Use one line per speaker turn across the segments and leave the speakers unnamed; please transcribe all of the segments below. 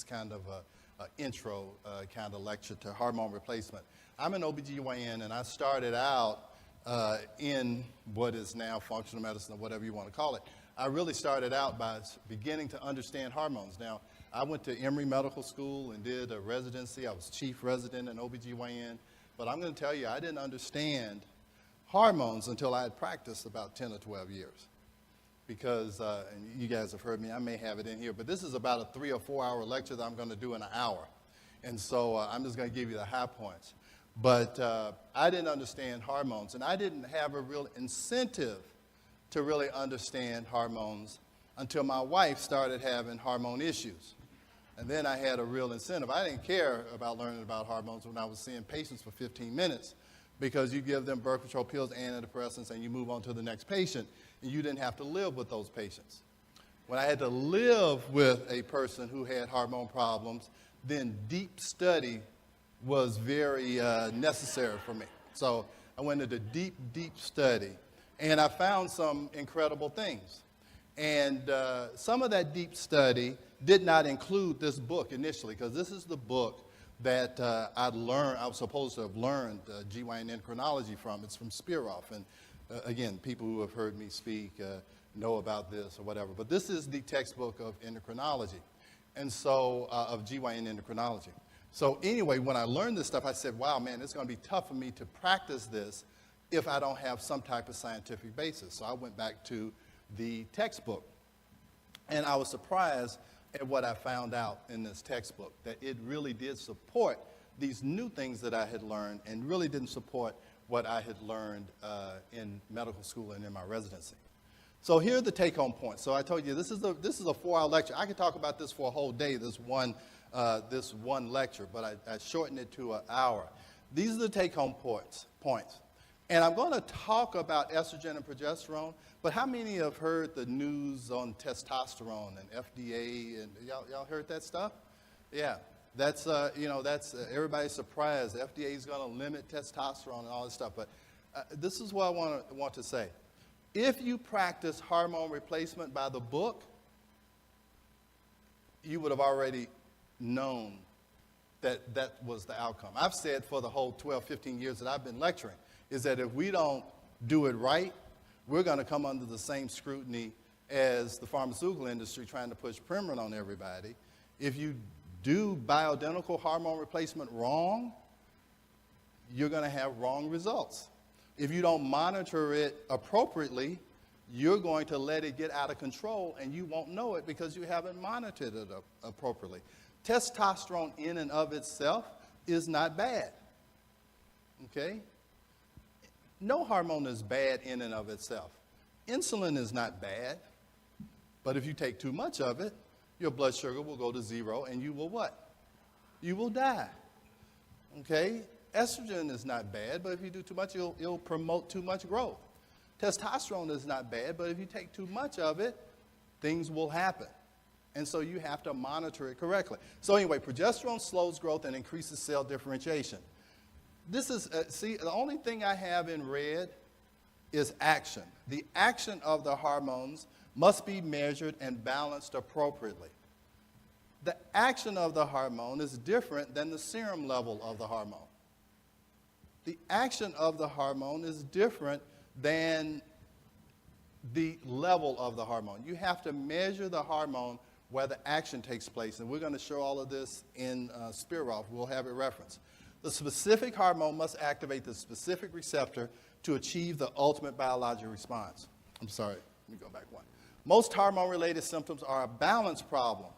kind of a intro kind of lecture to hormone replacement. I'm an OBGYN, and I started out in what is now functional medicine, or whatever you want to call it. I really started out by beginning to understand hormones. Now, I went to Emory Medical School and did a residency. I was chief resident in OBGYN. But I'm going to tell you, I didn't understand hormones until I had practiced about 10 or 12 years. Because, and you guys have heard me, I may have it in here, but this is about a 3 or 4 hour lecture that I'm going to do in an hour. And so I'm just going to give you the high points. But I didn't understand hormones, and I didn't have a real incentive to really understand hormones until my wife started having hormone issues. And then I had a real incentive. I didn't care about learning about hormones when I was seeing patients for 15 minutes, because you give them birth control pills, antidepressants, and you move on to the next patient, and you didn't have to live with those patients. When I had to live with a person who had hormone problems, then deep study was very necessary for me. So I went into deep, deep study, and I found some incredible things. And some of that deep study did not include this book initially, because this is the book that I was supposed to have learned GYN endocrinology from. It's from Spiroff. And again, people who have heard me speak know about this or whatever. But this is the textbook of endocrinology, and so of GYN endocrinology. So anyway, when I learned this stuff, I said, wow, man, it's going to be tough for me to practice this if I don't have some type of scientific basis. So I went back to the textbook, and I was surprised at what I found out in this textbook, that it really did support these new things that I had learned, and really didn't support what I had learned in medical school and in my residency. So here are the take-home points. So I told you this is a 4-hour lecture. I could talk about this for a whole day, this one lecture, but I shortened it to an hour. These are the take-home points. And I'm going to talk about estrogen and progesterone, but how many have heard the news on testosterone and FDA, and y'all heard that stuff? Yeah, that's everybody's surprised. The FDA is going to limit testosterone and all this stuff, but this is what I want to say. If you practice hormone replacement by the book, you would have already known that that was the outcome. I've said for the whole 12, 15 years that I've been lecturing, is that if we don't do it right, we're going to come under the same scrutiny as the pharmaceutical industry trying to push Premarin on everybody. If you do bioidentical hormone replacement wrong, you're going to have wrong results. If you don't monitor it appropriately, you're going to let it get out of control, and you won't know it because you haven't monitored it appropriately. Testosterone in and of itself is not bad, okay? No hormone is bad in and of itself. Insulin is not bad, but if you take too much of it, your blood sugar will go to 0, and you will what? You will die, okay? Estrogen is not bad, but if you do too much, it'll promote too much growth. Testosterone is not bad, but if you take too much of it, things will happen. And so you have to monitor it correctly. So anyway, progesterone slows growth and increases cell differentiation. This is, the only thing I have in red is action. The action of the hormones must be measured and balanced appropriately. The action of the hormone is different than the serum level of the hormone. The action of the hormone is different than the level of the hormone. You have to measure the hormone where the action takes place, and we're going to show all of this in Spiroff. We'll have it referenced. The specific hormone must activate the specific receptor to achieve the ultimate biological response. I'm sorry, let me go back one. Most hormone-related symptoms are a balance problem,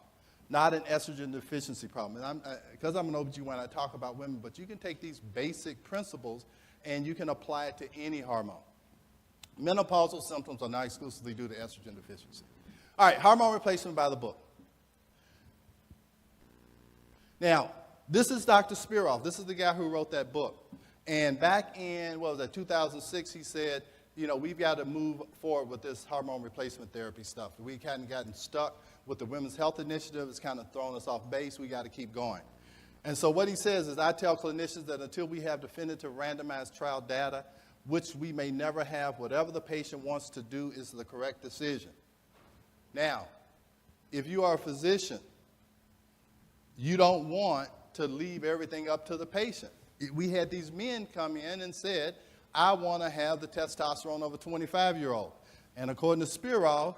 not an estrogen deficiency problem. And because I'm an OBGYN, I talk about women, but you can take these basic principles and you can apply it to any hormone. Menopausal symptoms are not exclusively due to estrogen deficiency. All right, hormone replacement by the book. Now, this is Dr. Spiroff. This is the guy who wrote that book. And back in, 2006, he said, we've got to move forward with this hormone replacement therapy stuff. We hadn't gotten stuck with the Women's Health Initiative. It's kind of thrown us off base. We got to keep going. And so what he says is, I tell clinicians that until we have definitive randomized trial data, which we may never have, whatever the patient wants to do is the correct decision. Now, if you are a physician, you don't want to leave everything up to the patient. We had these men come in and said, I want to have the testosterone of a 25-year-old. And according to Spiro,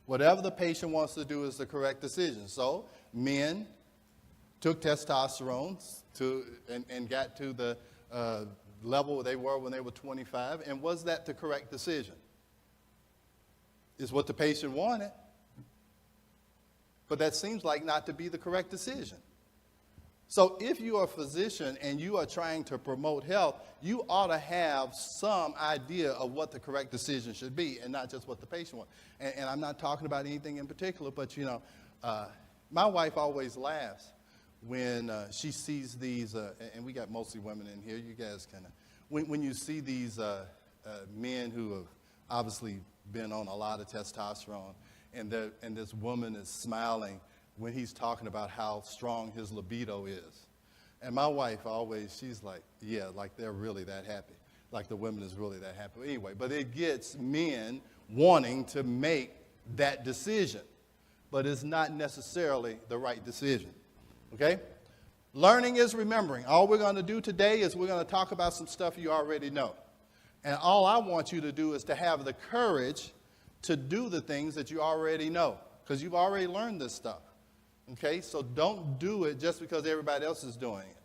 whatever the patient wants to do is the correct decision. So men took testosterone and got to the level they were when they were 25. And was that the correct decision? It's what the patient wanted. But that seems like not to be the correct decision. So if you are a physician and you are trying to promote health, you ought to have some idea of what the correct decision should be and not just what the patient wants. And I'm not talking about anything in particular, but, my wife always laughs when she sees these, and we got mostly women in here. You guys kind of, when you see these men who have obviously been on a lot of testosterone, and this woman is smiling when he's talking about how strong his libido is. And my wife always, she's like, yeah, like they're really that happy. Like the woman is really that happy. Anyway, but it gets men wanting to make that decision. But it's not necessarily the right decision. Okay? Learning is remembering. All we're going to do today is we're going to talk about some stuff you already know. And all I want you to do is to have the courage to do the things that you already know, because you've already learned this stuff. Okay, so don't do it just because everybody else is doing it.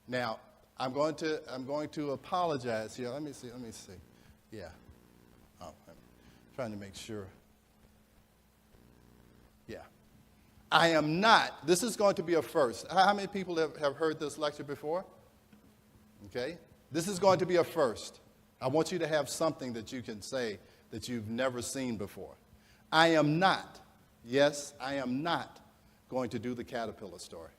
Now, I'm going to apologize here. Let me see. Yeah. Oh, I'm trying to make sure. Yeah. I am not. This is going to be a first. How many people have heard this lecture before? Okay. This is going to be a first. I want you to have something that you can say that you've never seen before. I am not. Yes, I am not going to do the caterpillar story.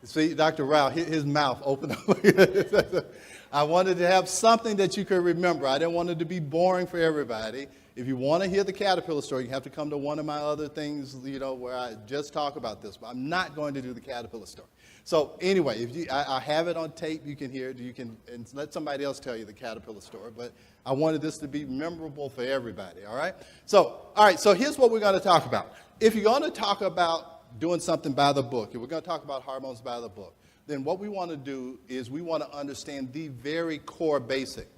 See, Dr. Rao, his mouth opened up. I wanted to have something that you could remember. I didn't want it to be boring for everybody. If you want to hear the caterpillar story, you have to come to one of my other things, where I just talk about this. But I'm not going to do the caterpillar story. So anyway, I have it on tape. You can hear it. You can and let somebody else tell you the caterpillar story. But I wanted this to be memorable for everybody, all right? So here's what we're going to talk about. If you're going to talk about doing something by the book, if we're going to talk about hormones by the book, then what we want to do is we want to understand the very core basic.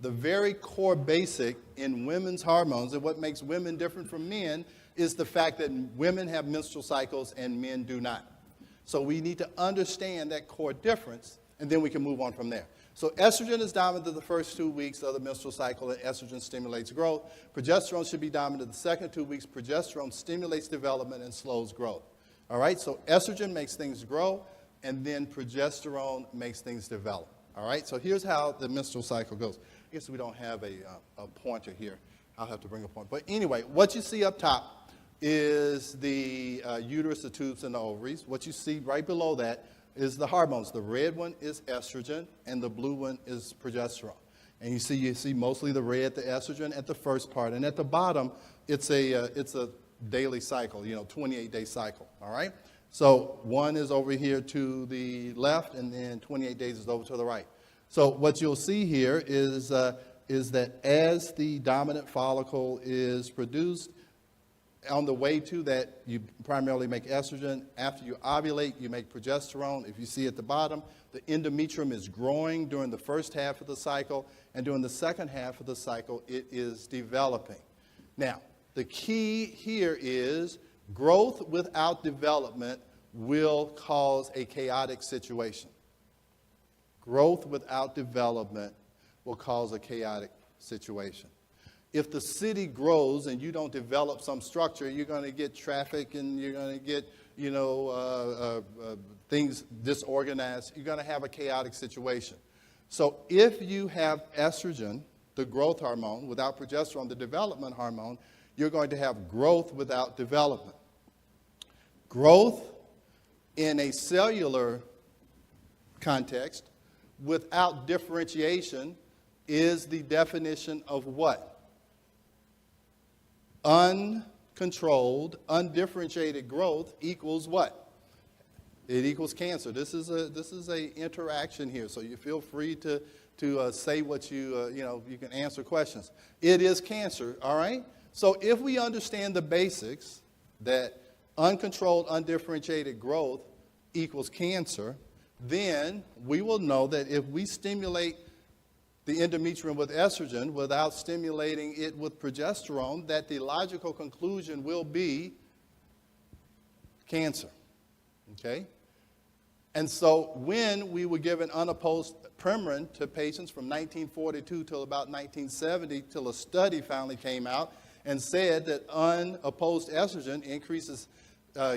The very core basic in women's hormones, and what makes women different from men, is the fact that women have menstrual cycles and men do not. So we need to understand that core difference, and then we can move on from there. So estrogen is dominant the first 2 weeks of the menstrual cycle, and estrogen stimulates growth. Progesterone should be dominant the second 2 weeks. Progesterone stimulates development and slows growth. All right, so estrogen makes things grow, and then progesterone makes things develop. All right, so here's how the menstrual cycle goes. I guess we don't have a pointer here. I'll have to bring a pointer. But anyway, what you see up top is the uterus, the tubes, and the ovaries. What you see right below that is the hormones. The red one is estrogen, and the blue one is progesterone. And you see mostly the red, the estrogen, at the first part. And at the bottom, it's a daily cycle, 28-day cycle. All right? So one is over here to the left, and then 28 days is over to the right. So what you'll see here is that as the dominant follicle is produced, on the way to that, you primarily make estrogen. After you ovulate, you make progesterone. If you see at the bottom, the endometrium is growing during the first half of the cycle, and during the second half of the cycle, it is developing. Now, the key here is growth without development will cause a chaotic situation. Growth without development will cause a chaotic situation. If the city grows and you don't develop some structure, you're going to get traffic and you're going to get, things disorganized. You're going to have a chaotic situation. So if you have estrogen, the growth hormone, without progesterone, the development hormone, you're going to have growth without development. Growth in a cellular context without differentiation is the definition of what? Uncontrolled, undifferentiated growth equals what? It equals cancer. This is a interaction here, so you feel free to say what you can answer questions. It is cancer, all right? So if we understand the basics, that uncontrolled, undifferentiated growth equals cancer, then we will know that if we stimulate the endometrium with estrogen without stimulating it with progesterone, that the logical conclusion will be cancer. Okay? And so when we were given unopposed Premarin to patients from 1942 till about 1970, till a study finally came out and said that unopposed estrogen increases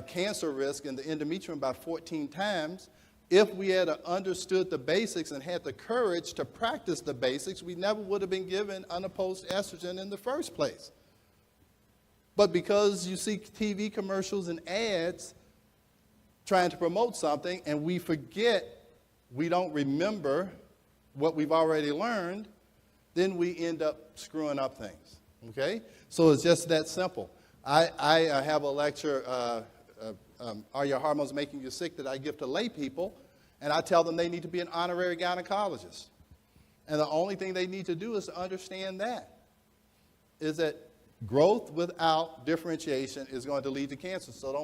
cancer risk in the endometrium by 14 times, if we had understood the basics and had the courage to practice the basics, we never would have been given unopposed estrogen in the first place. But because you see TV commercials and ads trying to promote something, and we forget, we don't remember what we've already learned, then we end up screwing up things, okay? So it's just that simple. I have a lecture, Are Your Hormones Making You Sick?, that I give to lay people, and I tell them they need to be an honorary gynecologist. And the only thing they need to do is to understand that, is that growth without differentiation is going to lead to cancer. So don't